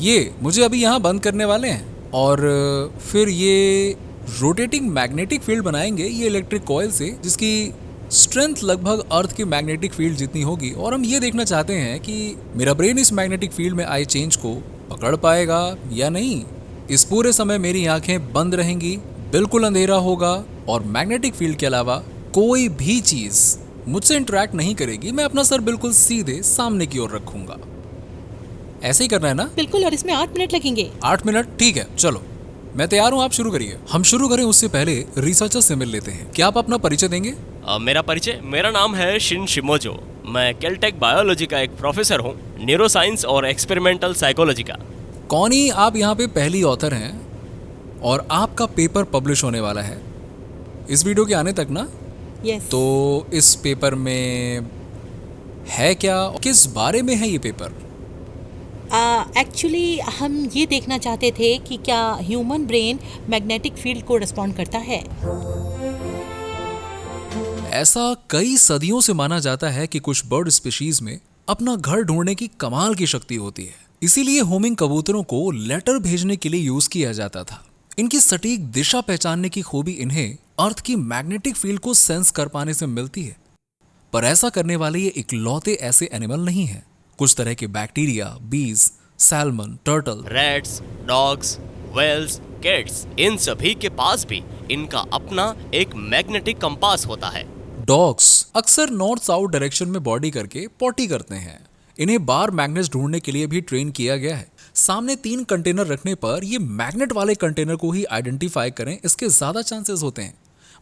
ये मुझे अभी यहाँ बंद करने वाले हैं और फिर ये रोटेटिंग मैग्नेटिक फील्ड बनाएंगे ये इलेक्ट्रिक कॉइल से, जिसकी स्ट्रेंथ लगभग अर्थ की मैग्नेटिक फील्ड जितनी होगी। और हम ये देखना चाहते हैं कि मेरा ब्रेन इस मैग्नेटिक फील्ड में आए चेंज को पकड़ पाएगा या नहीं। इस पूरे समय मेरी आंखें बंद रहेंगी, बिल्कुल अंधेरा होगा और मैग्नेटिक फील्ड के अलावा कोई भी चीज मुझसे इंटरेक्ट नहीं करेगी। मैं अपना सर बिल्कुल सीधे सामने की ओर रखूंगा। ऐसे ही करना है ना? बिल्कुल, और इसमें 8 मिनट लगेंगे। 8 मिनट? ठीक है, चलो मैं तैयार हूँ, आप शुरू करिए। हम शुरू करें उससे पहले रिसर्चर से मिल लेते हैं। क्या आप अपना परिचय देंगे? मेरा परिचय, मेरा नाम है शिन शिमोजो। मैं कैलटेक बायोलॉजी का एक प्रोफेसर हूँ, न्यूरो साइंस और एक्सपेरिमेंटल साइकोलॉजी का। कौनी, आप यहाँ पे पहली ऑथर हैं और आपका पेपर पब्लिश होने वाला है इस वीडियो के आने तक ना? यस। तो इस पेपर में है क्या, किस बारे में है ये पेपर? एक्चुअली हम ये देखना चाहते थे कि क्या ह्यूमन ब्रेन मैग्नेटिक फील्ड को रिस्पॉन्ड करता है। ऐसा कई सदियों से माना जाता है कि कुछ बर्ड स्पीशीज में अपना घर ढूंढने की कमाल की शक्ति होती है। इसीलिए होमिंग कबूतरों को लेटर भेजने के लिए यूज किया जाता था। इनकी सटीक दिशा पहचानने की खूबी इन्हें अर्थ की मैग्नेटिक फील्ड को सेंस कर पाने से मिलती है। पर ऐसा करने वाले ये इकलौते ऐसे एनिमल नहीं हैं। कुछ तरह के bacteria, bees, salmon, turtle, rats, dogs, whales, cats, इन सभी के पास भी इनका अपना एक मैग्नेटिक कंपास होता है। डॉग्स अक्सर नॉर्थ साउथ डायरेक्शन में बॉडी करके पॉटी करते हैं। इन्हें बार मैग्नेट्स ढूंढने के लिए भी ट्रेन किया गया है। सामने 3 कंटेनर रखने पर ये मैग्नेट वाले कंटेनर को ही आइडेंटिफाई करें, इसके ज्यादा चांसेस होते हैं।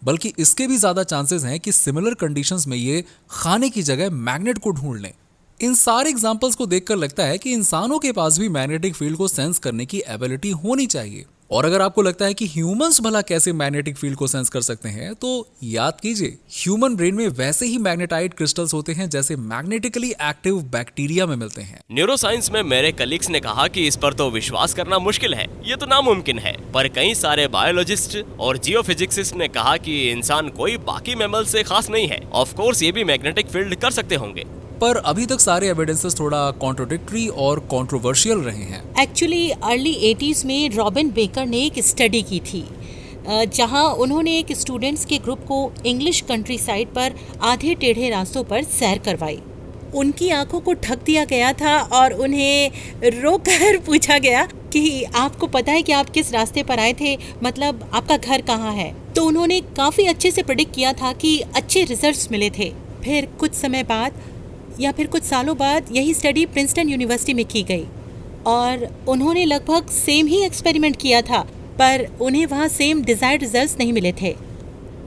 बल्कि इसके भी ज्यादा चांसेस हैं कि सिमिलर कंडीशंस में ये खाने की जगह मैग्नेट को ढूंढ लें। इन सारे एग्जांपल्स को देखकर लगता है कि इंसानों के पास भी मैग्नेटिक फील्ड को सेंस करने की एबिलिटी होनी चाहिए। और अगर आपको लगता है कि ह्यूमंस भला कैसे मैग्नेटिक फील्ड को सेंस कर सकते हैं, तो याद कीजिए ह्यूमन ब्रेन में वैसे ही मैग्नेटाइट क्रिस्टल्स होते हैं जैसे मैग्नेटिकली एक्टिव बैक्टीरिया में मिलते हैं। न्यूरो साइंस में मेरे कलीग्स ने कहा कि इस पर तो विश्वास करना मुश्किल है, ये तो नामुमकिन है। पर कई सारे बायोलॉजिस्ट और जियोफिजिक्सिस्ट ने कहा कि इंसान कोई बाकी मैमल से खास नहीं है। ऑफ कोर्स ये भी मैग्नेटिक फील्ड कर सकते होंगे। पर अभी तक सारे एविडेंसेस थोड़ा कॉन्ट्रोडिक्टरी और कंट्रोवर्शियल रहे हैं। एक्चुअली अर्ली 80s में रॉबिन बेकर ने एक स्टडी की थी, जहां उन्होंने एक स्टूडेंट्स के ग्रुप को इंग्लिश कंट्री साइड पर आधे टेढ़े रास्तों पर सैर करवाई। उनकी आंखों को ढक दिया गया था और उन्हें रोककर पूछा गया कि आपको पता है कि आप किस रास्ते पर आए थे, मतलब आपका घर कहाँ है। तो उन्होंने काफ़ी अच्छे से प्रेडिक्ट किया था कि अच्छे रिजल्ट्स मिले थे। फिर कुछ समय बाद या फिर कुछ सालों बाद यही स्टडी प्रिंसटन यूनिवर्सिटी में की गई और उन्होंने लगभग सेम ही एक्सपेरिमेंट किया था, पर उन्हें वहाँ सेम डिजायर्ड रिजल्ट्स नहीं मिले थे।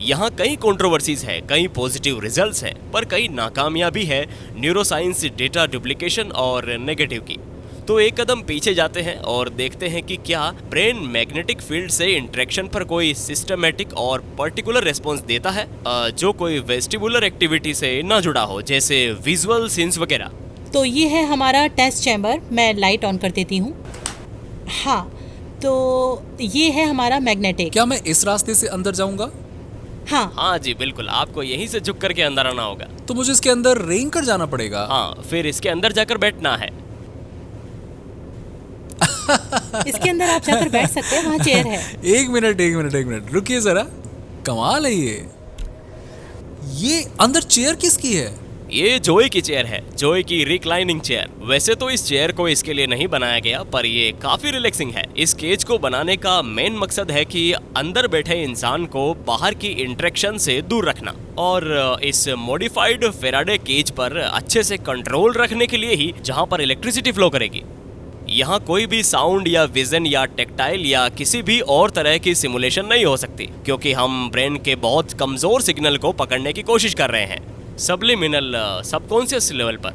यहाँ कई कंट्रोवर्सीज है, कई पॉजिटिव रिजल्ट्स हैं, पर कई नाकामयाबी है न्यूरोसाइंस डेटा डुप्लीकेशन और नेगेटिव की। तो एक कदम पीछे जाते हैं और देखते हैं कि क्या ब्रेन मैग्नेटिक फील्ड से इंटरेक्शन पर कोई सिस्टमेटिक और पर्टिकुलर रेस्पॉन्स देता है, जो कोई वेस्टिबुलर एक्टिविटी से ना जुड़ा हो, जैसे विजुअल सीन्स वगैरह। तो ये है हमारा टेस्ट चैम्बर। मैं लाइट ऑन कर देती हूँ। हाँ, तो ये है हमारा मैग्नेटिक। क्या मैं इस रास्ते से अंदर जाऊंगा? हाँ जी बिल्कुल, आपको यहीं से झुक करके अंदर आना होगा। तो मुझे इसके अंदर रेंग कर जाना पड़ेगा? हाँ, फिर इसके अंदर जाकर बैठना है। इसके अंदर आप जाकर बैठ सकते हैं, वहाँ चेयर है। एक मिनट रुकिए जरा, कमाल है ये अंदर चेयर किसकी है? ये जोई की चेयर है, जोई की रिक्लाइनिंग चेयर। वैसे तो इस चेयर को इसके लिए नहीं बनाया गया, पर ये काफी रिलैक्सिंग है। इस केज को बनाने का मेन मकसद है कि अंदर बैठे इंसान को बाहर की इंटरेक्शन से दूर रखना, और इस मॉडिफाइड फेराडे केज पर अच्छे से कंट्रोल रखने के लिए ही, जहाँ पर इलेक्ट्रिसिटी फ्लो करेगी। यहाँ कोई भी साउंड या विजन या टेक्टाइल या किसी भी और तरह की सिमुलेशन नहीं हो सकती, क्योंकि हम ब्रेन के बहुत कमजोर सिग्नल को पकड़ने की कोशिश कर रहे हैं, सबलिमिनल सबकॉन्शियस लेवल पर।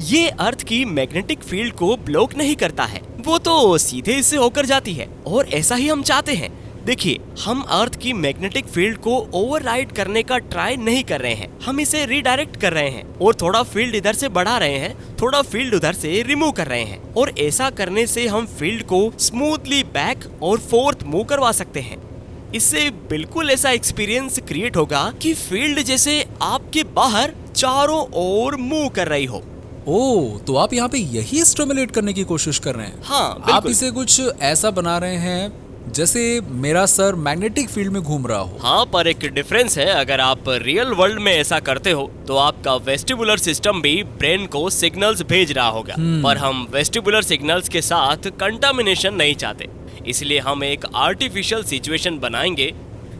ये अर्थ की मैग्नेटिक फील्ड को ब्लॉक नहीं करता है, वो तो सीधे इससे होकर जाती है, और ऐसा ही हम चाहते हैं। देखिए, हम अर्थ की मैग्नेटिक फील्ड को ओवरराइड करने का ट्राई नहीं कर रहे हैं, हम इसे रीडायरेक्ट कर रहे हैं, और थोड़ा फील्ड इधर से बढ़ा रहे हैं, थोड़ा फील्ड उधर से रिमूव कर रहे हैं, और ऐसा करने से हम फील्ड को स्मूथली बैक और फोर्थ मूव करवा सकते हैं। इससे बिल्कुल ऐसा एक्सपीरियंस क्रिएट होगा कि फील्ड जैसे आपके बाहर चारों ओर मूव कर रही हो। ओ, तो आप यहाँ पे यही स्टिमुलेट करने की कोशिश कर रहे हैं? हाँ, आप बिल्कुल। इसे कुछ ऐसा बना रहे हैं जैसे मेरा सर मैग्नेटिक फील्ड में घूम रहा हो। हाँ, पर एक डिफरेंस है। अगर आप रियल वर्ल्ड में ऐसा करते हो तो आपका वेस्टिबुलर सिस्टम भी ब्रेन को सिग्नल्स भेज रहा होगा, पर हम वेस्टिबुलर सिग्नल्स के साथ कंटामिनेशन नहीं चाहते। इसलिए हम एक आर्टिफिशियल सिचुएशन बनाएंगे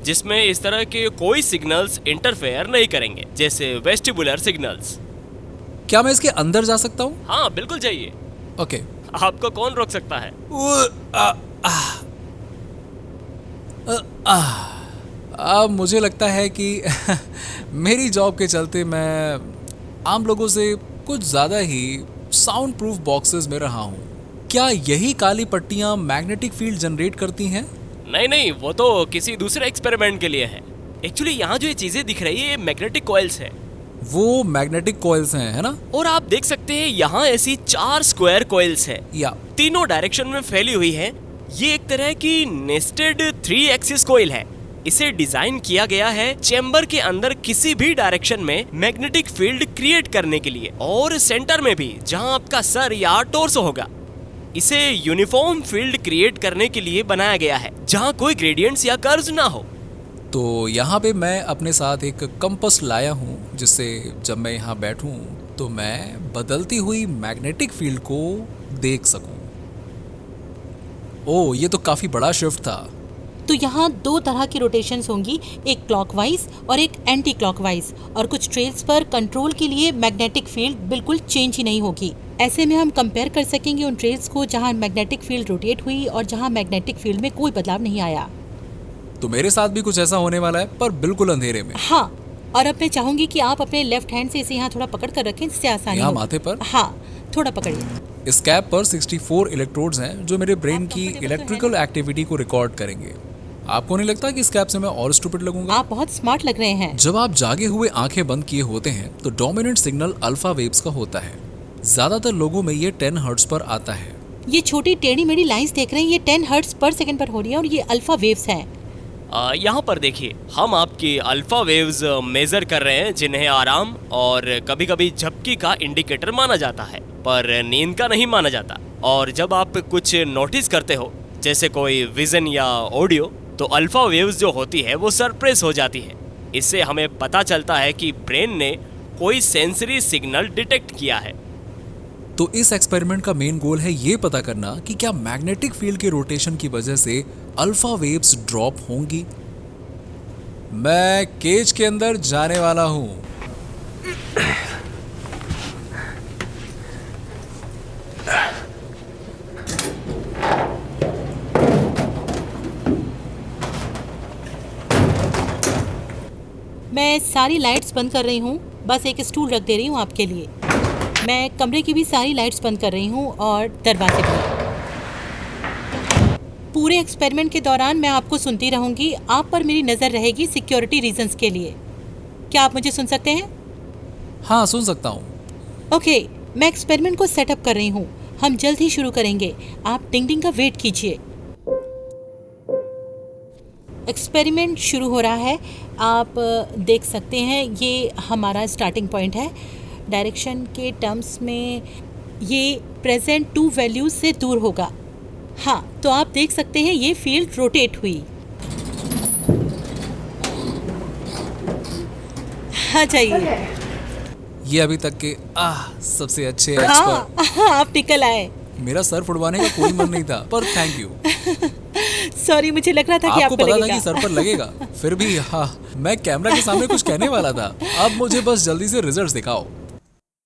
जिसमें इस तरह के कोई सिग्नल्स इंटरफेयर नहीं करेंगे, जैसे वेस्टिबुलर सिग्नल्स। क्या मैं इसके अंदर जा सकता हूँ? हाँ, बिल्कुल जाइए। ओके। आपको कौन रोक सकता है? अब मुझे लगता है कि मेरी जॉब के चलते मैं आम लोगों से कुछ ज़्यादा ही साउंड प्रूफ बॉक्सेस में रहा हूँ। क्या यही काली पट्टियाँ मैग्नेटिक फील्ड जनरेट करती हैं? नहीं नहीं, वो तो किसी दूसरे एक्सपेरिमेंट के लिए है। एक्चुअली यहाँ जो ये चीजें दिख रही है ये मैग्नेटिक कॉइल्स है। वो मैग्नेटिक कॉइल्स हैं, है ना? और आप देख सकते हैं यहाँ ऐसी 4 स्क्वायर कॉइल्स है, या तीनों डायरेक्शन में फैली हुई है। ये एक तरह की नेस्टेड 3 एक्सिस कॉइल है। इसे डिजाइन किया गया है चेंबर के अंदर किसी भी डायरेक्शन में मैग्नेटिक फील्ड क्रिएट करने के लिए, और सेंटर में भी जहां आपका सर या टॉर्सो होगा। इसे यूनिफॉर्म फील्ड क्रिएट करने के लिए बनाया गया है जहां कोई ग्रेडियंट्स या कर्व्स ना हो। तो यहाँ पे मैं अपने साथ एक कंपास लाया हूँ जिससे जब मैं यहाँ बैठूँ तो मैं बदलती हुई मैग्नेटिक फील्ड को देख सकूँ। ओह, ये तो काफ़ी बड़ा शिफ्ट था। तो यहाँ 2 तरह की रोटेशंस होंगी, एक क्लॉकवाइज और एक एंटी क्लॉकवाइज, और कुछ ट्रेल्स पर कंट्रोल के लिए मैग्नेटिक फील्ड बिल्कुल चेंज ही नहीं होगी। ऐसे में हम कंपेयर कर सकेंगे उन ट्रेल्स को जहाँ मैग्नेटिक फील्ड रोटेट हुई और जहाँ मैग्नेटिक फील्ड में कोई बदलाव नहीं आया। तो मेरे साथ भी कुछ ऐसा होने वाला है, पर बिल्कुल अंधेरे में। हाँ, और अब मैं चाहूंगी कि आप अपने लेफ्ट हैंड से इसे यहाँ थोड़ा पकड़ कर रखें जिससे आसानी यहाँ हो। माथे पर? हाँ, थोड़ा पकड़िए। इस कैप पर 64 इलेक्ट्रोड्स हैं जो मेरे ब्रेन आप की comfortable तो इलेक्ट्रिकल एक्टिविटी को रिकॉर्ड करेंगे। आपको नहीं लगता कि इस कैप से मैं और स्टूपिड लगूंगा? आप बहुत स्मार्ट लग रहे हैं। जब आप जागे हुए आंखें बंद किए होते हैं तो डोमिनेंट सिग्नल अल्फा वेव्स का होता है। ज्यादातर लोगों में ये 10 हर्ट्ज पर आता है। ये छोटी टेढ़ी मेढ़ी लाइंस देख रहे हैं, ये 10 हर्ट्ज पर सेकंड पर हो रही है और ये अल्फा वेव्स हैं। यहाँ पर देखिए, हम आपकी अल्फा वेव्स मेजर कर रहे हैं जिन्हें आराम और कभी कभी झपकी का इंडिकेटर माना जाता है, पर नींद का नहीं माना जाता। और जब आप कुछ नोटिस करते हो जैसे कोई विजन या ऑडियो, तो अल्फा वेव्स जो होती है वो सरप्रेस हो जाती है। इससे हमें पता चलता है कि ब्रेन ने कोई सेंसरी सिग्नल डिटेक्ट किया है। तो इस एक्सपेरिमेंट का मेन गोल है ये पता करना कि क्या मैग्नेटिक फील्ड के रोटेशन की वजह से अल्फा वेव्स ड्रॉप होंगी। मैं केज के अंदर जाने वाला हूं। मैं सारी लाइट्स बंद कर रही हूँ, बस एक स्टूल रख दे रही हूँ आपके लिए। मैं कमरे की भी सारी लाइट्स बंद कर रही हूँ और दरवाजे भी। पूरे एक्सपेरिमेंट के दौरान मैं आपको सुनती रहूंगी, आप पर मेरी नज़र रहेगी सिक्योरिटी रीजंस के लिए। क्या आप मुझे सुन सकते हैं? हाँ, सुन सकता हूँ। ओके, मैं एक्सपेरिमेंट को सेटअप कर रही हूँ। हम जल्द ही शुरू करेंगे, आप टिंग टिंग का वेट कीजिए। एक्सपेरिमेंट शुरू हो रहा है। आप देख सकते हैं ये हमारा स्टार्टिंग पॉइंट है। डायरेक्शन के टर्म्स में ये प्रेजेंट 2 वैल्यूज से दूर होगा। हाँ, तो आप देख सकते हैं ये फील्ड रोटेट हुई। हाँ, जाइए। ये अभी तक के सबसे अच्छे हाँ, आप निकल आए। मेरा सर फुड़वाने का कोई मन नहीं था, पर थैंक यू। सॉरी, मुझे लग रहा था कि आपको पता था लगेगा। कि सर पर लगेगा, फिर भी मैं कैमरा के सामने कुछ कहने वाला था। अब मुझे बस जल्दी से रिजल्ट्स दिखाओ।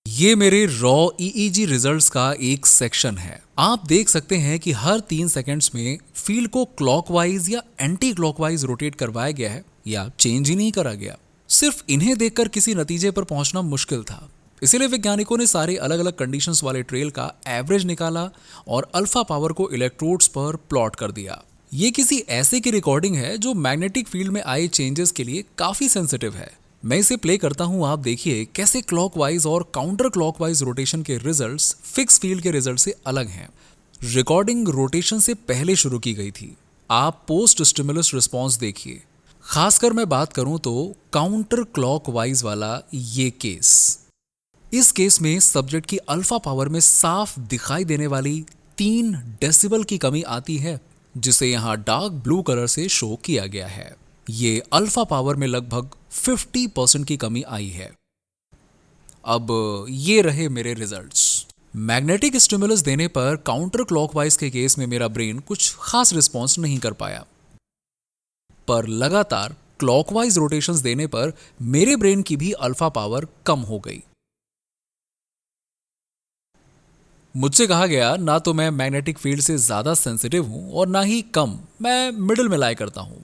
ये मेरे रॉ EEG रिजल्ट्स का एक सेक्शन है। आप देख सकते हैं कि हर 3 सेकंड्स में फील्ड को क्लॉकवाइज या एंटी क्लॉकवाइज रोटेट करवाया गया है या चेंज ही नहीं करा गया। सिर्फ इन्हें देखकर किसी नतीजे पर पहुंचना मुश्किल था, इसीलिए वैज्ञानिकों ने सारे अलग अलग कंडीशंस वाले ट्रेल का एवरेज निकाला और अल्फा पावर को इलेक्ट्रोड्स पर प्लॉट कर दिया। ये किसी ऐसे की रिकॉर्डिंग है जो मैग्नेटिक फील्ड में आए चेंजेस के लिए काफी सेंसिटिव है। मैं इसे प्ले करता हूं, आप देखिए कैसे क्लॉकवाइज और काउंटर क्लॉकवाइज रोटेशन के रिजल्ट्स फिक्स फील्ड के रिजल्ट से अलग हैं। रिकॉर्डिंग रोटेशन से पहले शुरू की गई थी। आप पोस्ट स्टिमुलस रिस्पॉन्स देखिए। खासकर मैं बात करूं तो काउंटर क्लॉकवाइज वाला ये केस। इस केस में सब्जेक्ट की अल्फा पावर में साफ दिखाई देने वाली 3 डेसिबल की कमी आती है, जिसे यहाँ डार्क ब्लू कलर से शो किया गया है। ये अल्फा पावर में लगभग 50% की कमी आई है। अब ये रहे मेरे रिजल्ट्स। मैग्नेटिक स्टिमुलस देने पर काउंटर क्लॉकवाइज के केस में मेरा ब्रेन कुछ खास रिस्पॉन्स नहीं कर पाया, पर लगातार क्लॉकवाइज रोटेशंस देने पर मेरे ब्रेन की भी अल्फा पावर कम हो गई। मुझसे कहा गया ना तो मैं मैग्नेटिक फील्ड से ज्यादा सेंसिटिव हूं और ना ही कम, मैं मिडिल में लाई करता हूं।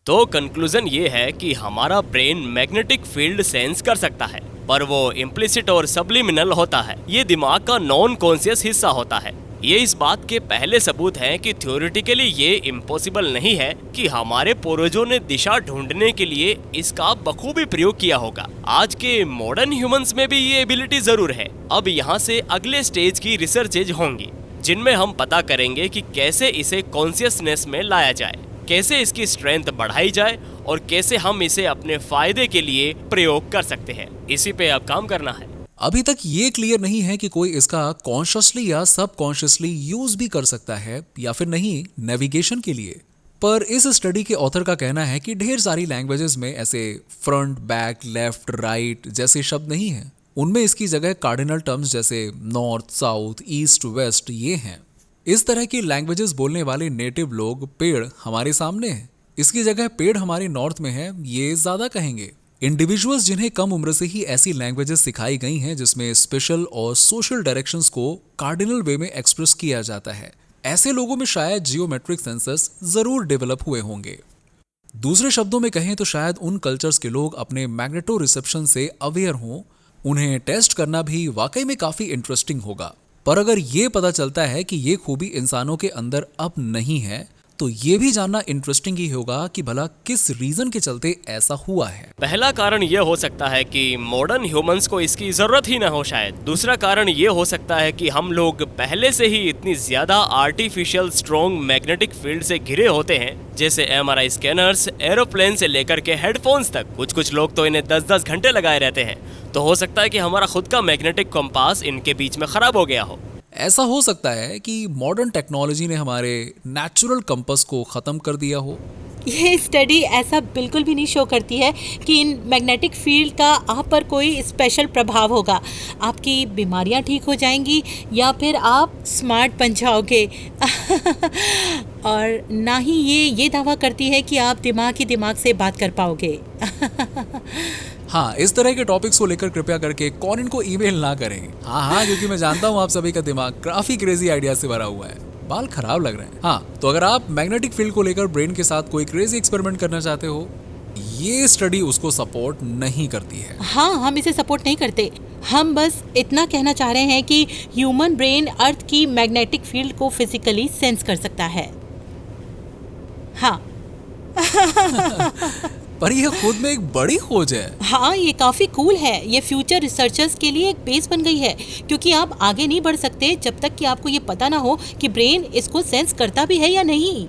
तो कंक्लूजन ये है कि हमारा ब्रेन मैग्नेटिक फील्ड सेंस कर सकता है, पर वो इम्प्लिसिट और सब्लिमिनल होता है। ये दिमाग का नॉन कॉन्शियस हिस्सा होता है। ये इस बात के पहले सबूत हैं कि थ्योरेटिकली ये इम्पॉसिबल नहीं है कि हमारे पूर्वजों ने दिशा ढूंढने के लिए इसका बखूबी प्रयोग किया होगा। आज के मॉडर्न ह्यूमंस में भी ये एबिलिटी जरूर है। अब यहाँ से अगले स्टेज की रिसर्चेज होंगी, जिनमें हम पता करेंगे कि कैसे इसे कॉन्शियसनेस में लाया जाए, कैसे इसकी स्ट्रेंथ बढ़ाई जाए और कैसे हम इसे अपने फायदे के लिए प्रयोग कर सकते हैं। इसी पे अब काम करना है। अभी तक ये क्लियर नहीं है कि कोई इसका कॉन्शियसली या सबकॉन्शियसली यूज भी कर सकता है या फिर नहीं नेविगेशन के लिए। पर इस स्टडी के ऑथर का कहना है कि ढेर सारी लैंग्वेजेस में ऐसे फ्रंट, बैक, लेफ्ट, राइट जैसे शब्द नहीं हैं। उनमें इसकी जगह कार्डिनल टर्म्स जैसे नॉर्थ, साउथ, ईस्ट, वेस्ट ये हैं। इस तरह की लैंग्वेजेस बोलने वाले नेटिव लोग पेड़ हमारे सामने हैं, इसकी जगह पेड़ हमारे नॉर्थ में है, ये ज्यादा कहेंगे। इंडिविजुअल्स जिन्हें कम उम्र से ही ऐसी लैंग्वेजेस सिखाई गई हैं जिसमें स्पेशल और सोशल डायरेक्शंस को कार्डिनल वे में एक्सप्रेस किया जाता है, ऐसे लोगों में शायद जियोमेट्रिक सेंसर्स जरूर डेवलप हुए होंगे। दूसरे शब्दों में कहें तो शायद उन कल्चर्स के लोग अपने मैग्नेटो रिसेप्शन से अवेयर हों। उन्हें टेस्ट करना भी वाकई में काफी इंटरेस्टिंग होगा। पर अगर ये पता चलता है कि ये खूबी इंसानों के अंदर अब नहीं है, तो ये भी जानना इंटरेस्टिंग ही होगा कि भला किस रीजन के चलते ऐसा हुआ है। पहला कारण ये हो सकता है कि मॉडर्न ह्यूमंस को इसकी जरूरत ही ना हो शायद। दूसरा कारण ये हो सकता है कि हम लोग पहले से ही इतनी ज्यादा आर्टिफिशियल स्ट्रॉन्ग मैग्नेटिक फील्ड से घिरे होते हैं, जैसे MRI स्कैनर्स, एरोप्लेन से लेकर के हेडफोन्स तक। कुछ लोग तो इन्हें 10-10 घंटे लगाए रहते हैं। तो हो सकता है कि हमारा खुद का मैग्नेटिक कंपास इनके बीच में खराब हो गया हो। ऐसा हो सकता है कि मॉडर्न टेक्नोलॉजी ने हमारे नेचुरल कंपास को खत्म कर दिया हो। ये स्टडी ऐसा बिल्कुल भी नहीं शो करती है कि इन मैग्नेटिक फील्ड का आप पर कोई स्पेशल प्रभाव होगा। आपकी बीमारियां ठीक हो जाएंगी या फिर आप स्मार्ट बन जाओगे। और ना ही ये दावा करती है कि आप दिमाग ही दिमाग से बात कर पाओगे। हाँ, इस तरह के टॉपिक्स को लेकर कृपया करके कॉनिन को ईमेल ना करें। हाँ, क्योंकि मैं जानता हूँ आप सभी का दिमाग काफी क्रेजी आइडिया से भरा हुआ है, बाल खराब लग रहे हैं। हाँ, तो अगर आप मैग्नेटिक फील्ड को लेकर ब्रेन के साथ कोई क्रेजी एक्सपेरिमेंट करना चाहते हो, ये स्टडी उसको सपोर्ट नहीं करती है। हाँ, हम इसे सपोर्ट नहीं करते। हम बस इतना कहना चाह रहे हैं कि ह्यूमन ब्रेन अर्थ की मैग्नेटिक फील्ड को फिजिकली सेंस कर सकता है। हाँ। पर यह खुद में एक बड़ी खोज है। हाँ, ये काफी कूल है। ये फ्यूचर रिसर्चर्स के लिए एक बेस बन गई है, क्योंकि आप आगे नहीं बढ़ सकते जब तक कि आपको ये पता ना हो कि ब्रेन इसको सेंस करता भी है या नहीं।